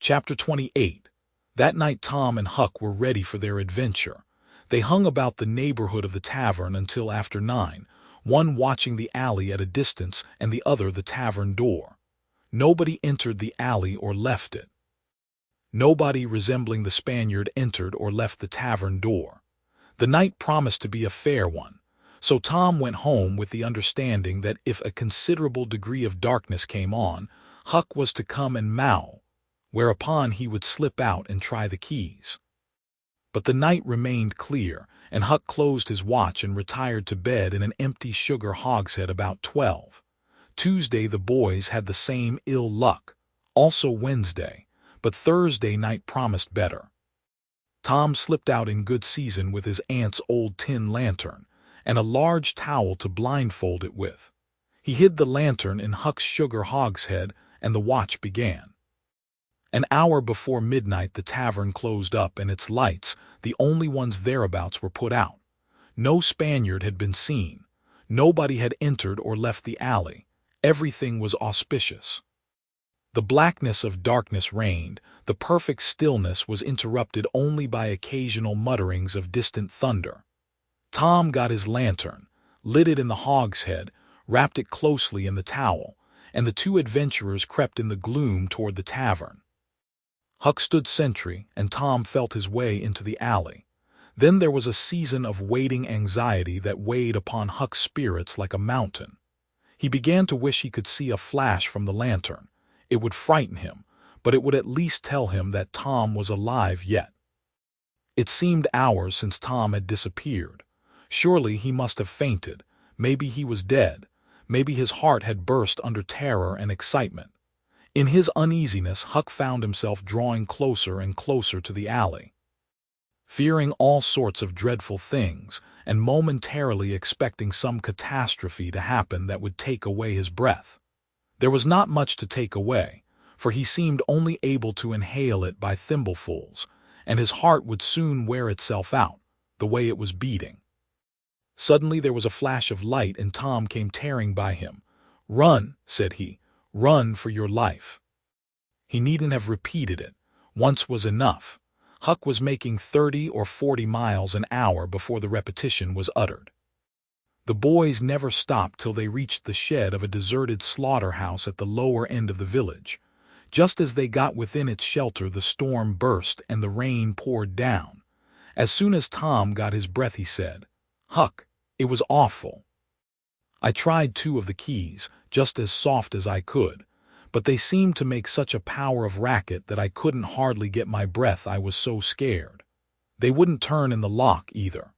Chapter 28. That night Tom and Huck were ready for their adventure. They hung about the neighborhood of the tavern until after 9, one watching the alley at a distance and the other the tavern door. Nobody entered the alley or left it. Nobody resembling the Spaniard entered or left the tavern door. The night promised to be a fair one, so Tom went home with the understanding that if a considerable degree of darkness came on, Huck was to come and mow, whereupon he would slip out and try the keys. But the night remained clear, and Huck closed his watch and retired to bed in an empty sugar hogshead about 12. Tuesday the boys had the same ill luck, also Wednesday, but Thursday night promised better. Tom slipped out in good season with his aunt's old tin lantern, and a large towel to blindfold it with. He hid the lantern in Huck's sugar hogshead, and the watch began. An hour before midnight the tavern closed up and its lights, the only ones thereabouts, were put out. No Spaniard had been seen. Nobody had entered or left the alley. Everything was auspicious. The blackness of darkness reigned. The perfect stillness was interrupted only by occasional mutterings of distant thunder. Tom got his lantern, lit it in the hogshead, wrapped it closely in the towel, and the two adventurers crept in the gloom toward the tavern. Huck stood sentry, and Tom felt his way into the alley. Then there was a season of waiting anxiety that weighed upon Huck's spirits like a mountain. He began to wish he could see a flash from the lantern. It would frighten him, but it would at least tell him that Tom was alive yet. It seemed hours since Tom had disappeared. Surely he must have fainted. Maybe he was dead. Maybe his heart had burst under terror and excitement. In his uneasiness, Huck found himself drawing closer and closer to the alley, fearing all sorts of dreadful things, and momentarily expecting some catastrophe to happen that would take away his breath. There was not much to take away, for he seemed only able to inhale it by thimblefuls, and his heart would soon wear itself out, the way it was beating. Suddenly there was a flash of light, and Tom came tearing by him. "Run," said he. "Run for your life." He needn't have repeated it. Once was enough. Huck was making 30 or 40 miles an hour before the repetition was uttered. The boys never stopped till they reached the shed of a deserted slaughterhouse at the lower end of the village. Just as they got within its shelter, the storm burst and the rain poured down. As soon as Tom got his breath, he said, "Huck, it was awful. I tried 2 of the keys, just as soft as I could, but they seemed to make such a power of racket that I couldn't hardly get my breath, I was so scared. They wouldn't turn in the lock either.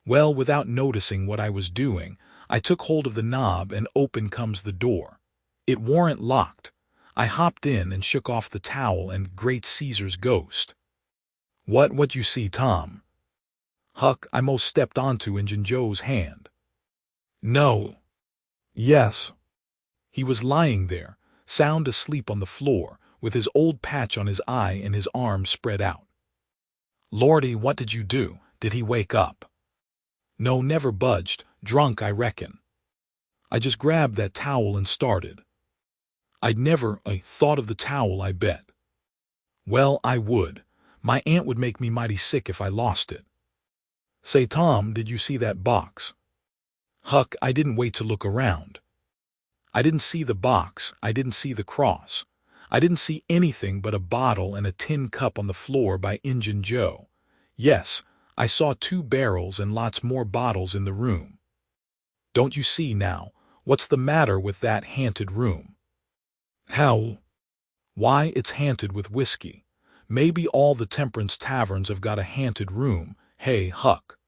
Well, without noticing what I was doing, I took hold of the knob and open comes the door. It warn't locked. I hopped in and shook off the towel, and great Caesar's ghost." What you see, Tom?" "Huck, I most stepped onto Injun Joe's hand." "No." "Yes." He was lying there, sound asleep on the floor, with his old patch on his eye and his arms spread out. "Lordy, what did you do? Did he wake up?" "No, never budged. Drunk, I reckon. I just grabbed that towel and started. I'd never thought of the towel, I bet." "Well, I would. My aunt would make me mighty sick if I lost it." "Say, Tom, did you see that box?" "Huck, I didn't wait to look around. I didn't see the box, I didn't see the cross. I didn't see anything but a bottle and a tin cup on the floor by Injun Joe. Yes, I saw 2 barrels and lots more bottles in the room. Don't you see now, what's the matter with that haunted room?" "How?" "Why, it's haunted with whiskey. Maybe all the temperance taverns have got a haunted room, hey, Huck?"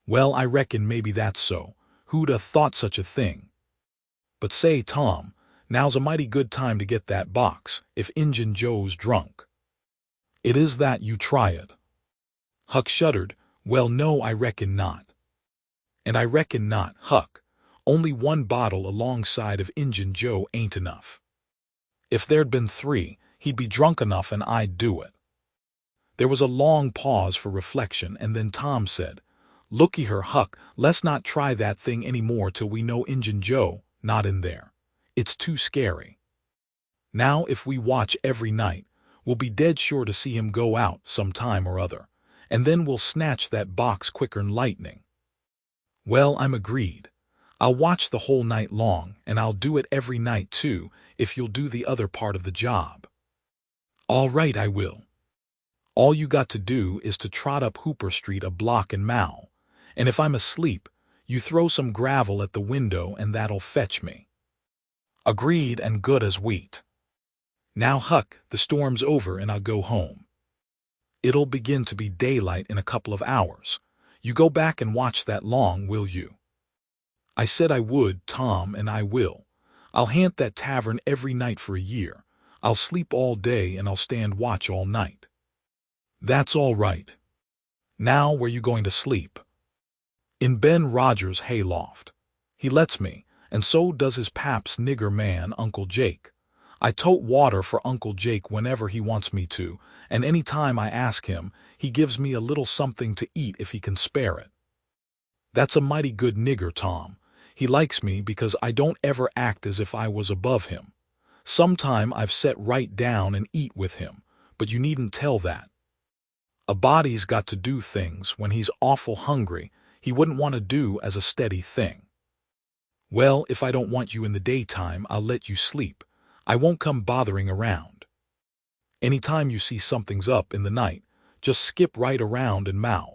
"Well, I reckon maybe that's so. Who'd 'a' thought such a thing? But say, Tom, now's a mighty good time to get that box, if Injun Joe's drunk." "It is that, you try it." Huck shuddered. "Well, no, I reckon not." "And I reckon not, Huck. Only 1 bottle alongside of Injun Joe ain't enough. If there'd been 3, he'd be drunk enough and I'd do it." There was a long pause for reflection, and then Tom said, "Looky her, Huck, let's not try that thing any more till we know Injun Joe not in there. It's too scary. Now if we watch every night, We'll be dead sure to see him go out some time or other, and then we'll snatch that box quicker'n lightning." "Well, I'm agreed. I'll watch the whole night long, and I'll do it every night too, if you'll do the other part of the job." "All right, I will. All you got to do is to trot up Hooper Street a block and mow, and if I'm asleep, you throw some gravel at the window and that'll fetch me." "Agreed, and good as wheat. Now, Huck, the storm's over and I'll go home. It'll begin to be daylight in a couple of hours. You go back and watch that long, will you?" "I said I would, Tom, and I will. I'll haunt that tavern every night for a year. I'll sleep all day and I'll stand watch all night." "That's all right. Now, where you going to sleep?" "In Ben Rogers' hayloft. He lets me, and so does his pap's nigger man, Uncle Jake. I tote water for Uncle Jake whenever he wants me to, and any time I ask him, he gives me a little something to eat if he can spare it. That's a mighty good nigger, Tom. He likes me because I don't ever act as if I was above him. Sometime I've set right down and eat with him, but you needn't tell that. A body's got to do things when he's awful hungry he wouldn't want to do as a steady thing." "Well, if I don't want you in the daytime, I'll let you sleep. I won't come bothering around. Any time you see something's up in the night, just skip right around and mow.